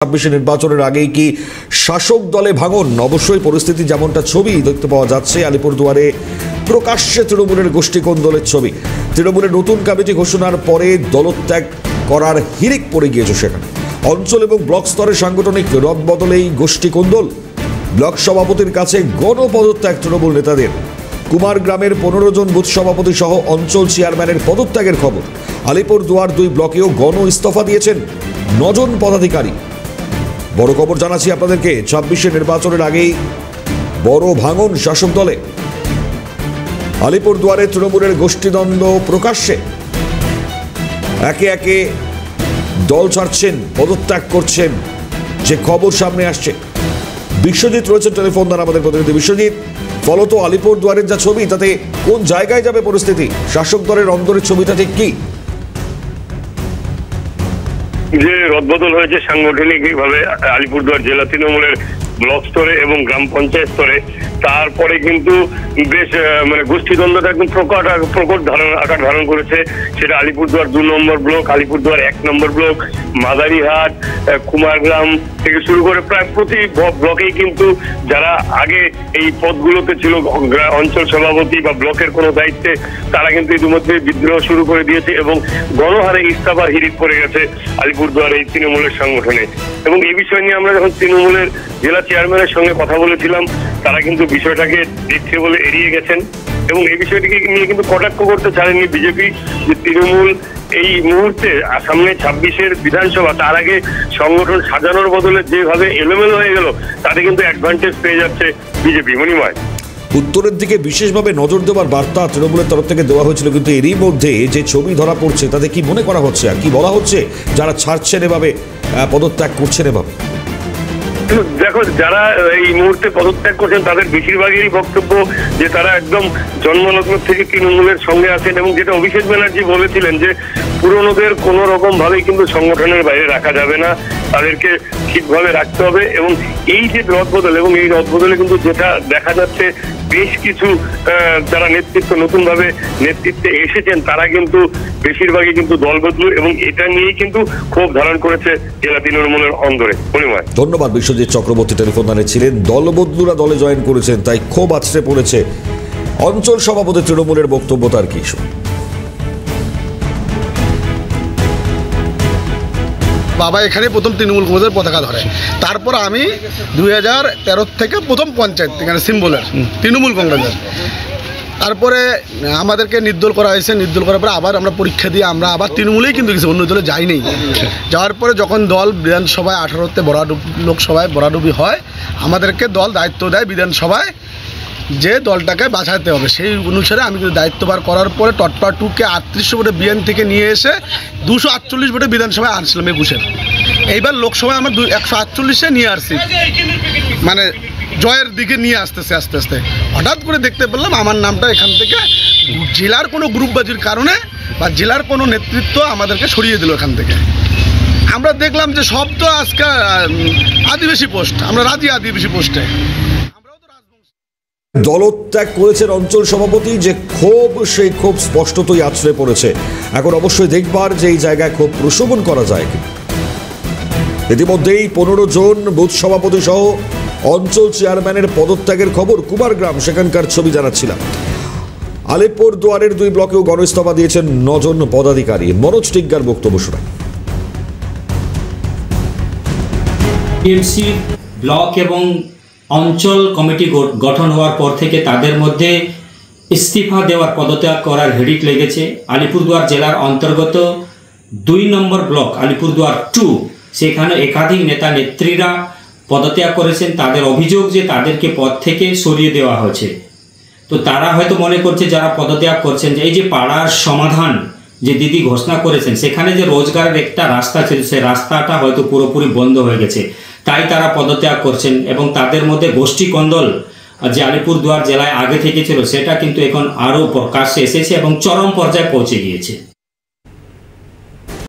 ২৬ নির্বাচনের আগেই কি শাসক দলে ভাঙন? অবশ্যই পরিস্থিতি যেমনটা ছবি দেখতে পাওয়া যাচ্ছে আলিপুরদুয়ারে প্রকাশ্যে তৃণমূলের গোষ্ঠীকোন্দলের ছবি। তৃণমূলের নতুন কমিটি ঘোষণার পরে দলত্যাগ করার হিড়িক পড়ে গিয়েছে সেখানে। অঞ্চল এবং ব্লক স্তরে সাংগঠনিক রদবদলেই গোষ্ঠীকোন্দল। ব্লক সভাপতির কাছে গণপদত্যাগ তৃণমূল নেতাদের। কুমারগ্রামের ১৫ জন বুথ সভাপতি সহ অঞ্চল চেয়ারম্যানের পদত্যাগের খবর। আলিপুরদুয়ার ২ ব্লকেও গণ ইস্তফা দিয়েছেন ৯ জন পদাধিকারী। বড় খবর জানাচ্ছি আপনাদেরকে, ২৬ নির্বাচনের আগেই বড় ভাঙন শাসক দলে। আলিপুরদুয়ারে তৃণমূলের গোষ্ঠীদ্বন্দ্ব প্রকাশ্যে। একে একে দল ছাড়ছেন, পদত্যাগ করছেন, যে খবর সামনে আসছে। বিশ্বজিৎ রয়েছেন টেলিফোন দ্বারা আমাদের প্রতিনিধি। বিশ্বজিৎ, ফলত আলিপুরদুয়ারের যা ছবি তাতে কোন জায়গায় যাবে পরিস্থিতি? শাসক দলের অন্দরের ছবিটা ঠিক কি? যে রদবদল হয়েছে সাংগঠনিকভাবে আলিপুরদুয়ার জেলা তৃণমূলের ব্লক স্তরে এবং গ্রাম পঞ্চায়েত স্তরে, তারপরে কিন্তু বেশ গোষ্ঠীদ্বন্দ্বটা একদম প্রকট আকার ধারণ করেছে। সেটা আলিপুরদুয়ার ২ নম্বর ব্লক, আলিপুরদুয়ার ১ নম্বর ব্লক, মাদারিহাট, কুমারগ্রাম থেকে শুরু করে প্রায় প্রতি ব্লকেই কিন্তু যারা আগে এই পদগুলোতে ছিল, অঞ্চল সভাপতি বা ব্লকের কোনো দায়িত্বে, তারা কিন্তু ইতিমধ্যে বিদ্রোহ শুরু করে দিয়েছে এবং গণহারে ইস্তফার হিড়িক পড়ে গেছে আলিপুরদুয়ার এই তৃণমূলের সংগঠনে। এবং এই বিষয় নিয়ে আমরা যখন তৃণমূলের জেলা চেয়ারম্যানের সঙ্গে কথা বলেছিলাম, তারা কিন্তু বিষয়টাকে দেখছে বলে এড়িয়ে গেছেন এবং এই বিষয়টিকে নিয়ে কিন্তু কটাক্ষ করতে ছাড়েননি বিজেপি। যে তৃণমূল এই মুহূর্তে সামনে ২৬-এর বিধানসভা, তার আগে সংগঠন সাজানোর বদলে যেভাবে এলোমেলো হয়ে গেল, তাতে কিন্তু অ্যাডভান্টেজ পেয়ে যাচ্ছে বিজেপি। মণিময়, উত্তরের দিকে বিশেষভাবে নজর দেওয়ার বার্তা তৃণমূলের তরফ থেকে দেওয়া হয়েছিল, কিন্তু এরই মধ্যে যে ছবি ধরা পড়ছে তাতে কি মনে করা হচ্ছে আর কি বলা হচ্ছে যারা ছাড়ছেন এভাবে, পদত্যাগ করছেন এভাবে? দেখো, যারা এই মুহূর্তে পদত্যাগ করছেন তাদের বেশিরভাগেরই বক্তব্য যে তারা একদম জন্মলগ্ন থেকে তৃণমূলের সঙ্গে আছেন এবং যেটা অভিষেক ব্যানার্জি বলেছিলেন যে পুরনোদের কোনো রকম ভাবেই কিন্তু সংগঠনের বাইরে রাখা যাবে না, তাদেরকে ঠিকভাবে রাখতে হবে। এবং এই যে রদবদল, এবং এই রদবদলে কিন্তু যেটা দেখা যাচ্ছে, বেশ কিছু যারা নতুনভাবে নেতৃত্বে এসেছেন তারা কিন্তু বেশিরভাগই কিন্তু দলবদলু এবং এটা নিয়েই কিন্তু ক্ষোভ ধারণ করেছে জেলা তৃণমূলের অন্দরে। পরিময়, ধন্যবাদ। বিশ্বজিৎ চক্রবর্তী টেলিফোন লাইনে ছিলেন। দলবদলুরা দলে জয়েন করেছেন, তাই ক্ষোভ আছড়ে পড়েছে। অঞ্চল সভাপতি তৃণমূলের বক্তব্য তার কি? বাবা এখানে প্রথম তৃণমূল কংগ্রেসের পতাকা ধরে, তারপর আমি ২০১৩ থেকে প্রথম পঞ্চায়েত এখানে সিম্বলের তৃণমূল কংগ্রেসের। তারপরে আমাদেরকে নির্দল করা হয়েছে, নির্দল করার পরে আবার আমরা পরীক্ষা দিয়ে আমরা আবার তৃণমূলেই কিন্তু গেছি, অন্য দলে যাইনি। যাওয়ার পরে যখন দল বিধানসভায় ১৮তে লোকসভায় বরাডুবি হয়, আমাদেরকে দল দায়িত্ব দেয় বিধানসভায় যে দলটাকে বাঁচাতে হবে। সেই অনুসারে আমি কিন্তু দায়িত্বভার করার পরে টটপা 2-কে ৩৮০০ ভোটে বিএন থেকে নিয়ে এসে ২৪৮ ভোটে বিধানসভায় আনছিলাম ২১-এর। এইবার লোকসভায় আমরা ১৪৮-এ নিয়ে আসছি, মানে জয়ের দিকে নিয়ে আসতেছে। আস্তে আস্তে হঠাৎ করে দেখতে পেলাম আমার নামটা এখান থেকে জেলার কোনো গ্রুপবাজির কারণে বা জেলার কোনো নেতৃত্ব আমাদেরকে সরিয়ে দিল এখান থেকে। আমরা দেখলাম যে সব তো আজকে আদিবাসী পোস্ট, আমরা রাজি আদিবাসী পোস্টে। দলত্যাগ করেছেন অঞ্চল সভাপতি, যে ক্ষোভ, সেই ক্ষোভ স্পষ্টতই আছড়ে পড়েছে। এখন অবশ্যই দেখবার যে এই জায়গায় ক্ষোভ প্রশমন করা যায় কি। ইতিমধ্যেই ১৫ জন বুথ সভাপতি সহ অঞ্চল চেয়ারম্যানের পদত্যাগের খবর। কুমারগ্রাম, সেখানকার ছবি জানাচ্ছিলাম। আলিপুরদুয়ারের ২ ব্লকেও গণ ইস্তফা দিয়েছেন ৯ জন পদাধিকারী। মনোজ টিগ্গার বক্তব্য শোনায়। টিএমসি ব্লক এবং অঞ্চল কমিটি গঠন হওয়ার পর থেকে তাদের মধ্যে ইস্তিফা দেওয়ার, পদত্যাগ করার হিড়িক লেগেছে। আলিপুরদুয়ার জেলার অন্তর্গত ২ নম্বর ব্লক আলিপুরদুয়ার 2, সেখানে একাধিক নেতা নেত্রীরা পদত্যাগ করেছেন। তাদের অভিযোগ যে তাদেরকে পদ থেকে সরিয়ে দেওয়া হয়েছে। তো তারা হয়তো মনে করছে, যারা পদত্যাগ করছেন, যে এই যে পাড়ার সমাধান যে দিদি ঘোষণা করেছেন, সেখানে যে রোজগারের একটা রাস্তা ছিল, সেই রাস্তাটা হয়তো পুরোপুরি বন্ধ হয়ে গেছে, তাই তারা পদত্যাগ করছেন। এবং তাদের মধ্যে গোষ্ঠী কন্দল যে আলিপুরদুয়ার জেলায় আগে থেকে ছিল, সেটা কিন্তু এখন আরও প্রকাশ্যে এসেছে এবং চরম পর্যায়ে পৌঁছে গিয়েছে।